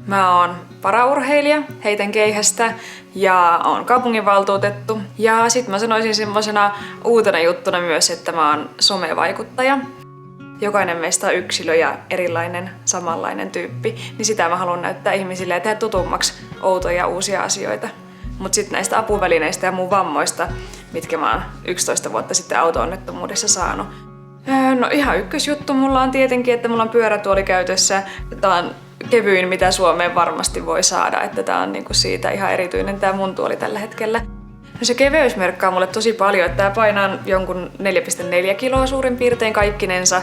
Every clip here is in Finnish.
Mä oon paraurheilija, heitän keihästä ja oon kaupunginvaltuutettu. Ja sit mä sanoisin semmosena uutena juttuna myös, että mä oon somevaikuttaja. Jokainen meistä on yksilö ja erilainen, samanlainen tyyppi, niin sitä mä haluan näyttää ihmisille ja tehdä tutummaksi outoja uusia asioita. Mut sit näistä apuvälineistä ja mun vammoista, mitkä mä oon 11 vuotta sitten auto-onnettomuudessa saanut. No ihan ykkösjuttu mulla on tietenkin, että mulla on pyörätuoli käytössä. Tää on kevyin, mitä Suomeen varmasti voi saada, että tää on niinku siitä ihan erityinen tää mun tuoli tällä hetkellä. No se keveys merkkaa mulle tosi paljon, että tää painaa jonkun 4,4 kiloa suurin piirtein kaikkinensa.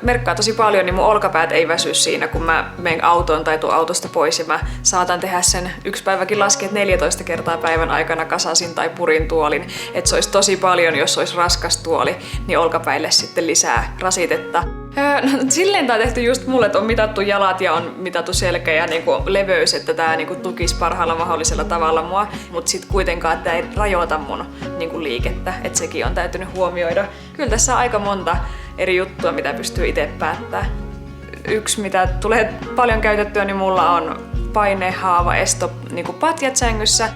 Merkkaa tosi paljon, niin mun olkapäät ei väsy siinä, kun mä menen autoon tai tuun autosta pois ja mä saatan tehdä sen yksi päiväkin laskea 14 kertaa päivän aikana kasasin tai purin tuolin. Että se olisi tosi paljon, jos olisi raskas tuoli, niin olkapäille sitten lisää rasitetta. No, silleen tää on tehty just mulle, että on mitattu jalat ja on mitattu selkä ja niinku leveys, että tää niinku tukisi parhaalla mahdollisella tavalla mua. Mut sit kuitenkaan tää ei rajoita mun niinku liikettä, että sekin on täytynyt huomioida. Kyllä tässä on aika monta eri juttua, mitä pystyy itse päättämään. Yksi, mitä tulee paljon käytettyä, niin mulla on painehaavaesto niinku patjat sängyssä.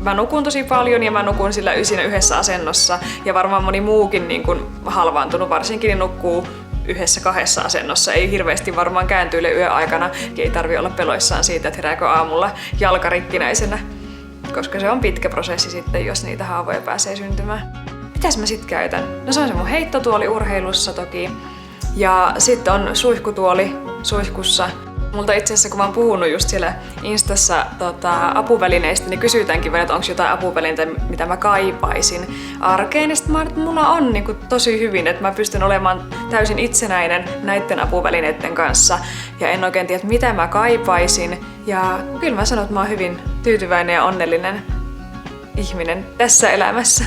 Mä nukun tosi paljon ja mä nukun siinä yhdessä asennossa. Ja varmaan moni muukin niin kun halvaantunut varsinkin niin nukkuu yhdessä kahdessa asennossa. Ei hirveästi varmaan kääntyile yön aikana. Ei tarvi olla peloissaan siitä, että herääkö aamulla jalka rikkinäisenä. Koska se on pitkä prosessi sitten, jos niitä haavoja pääsee syntymään. Mitäs mä sit käytän? No se on se mun heittotuoli urheilussa toki. Ja sitten on suihkutuoli suihkussa. Multa itse asiassa, kun mä oon puhunut just siellä Instassa apuvälineistä, niin kysytäänkin vielä, että onko jotain apuvälineitä, mitä mä kaipaisin arkeen. Ja sit mä että mulla on niin kuin tosi hyvin, että mä pystyn olemaan täysin itsenäinen näiden apuvälineiden kanssa. Ja en oikein tiedä, mitä mä kaipaisin. Ja kyllä mä sanon, että mä oon hyvin tyytyväinen ja onnellinen ihminen tässä elämässä.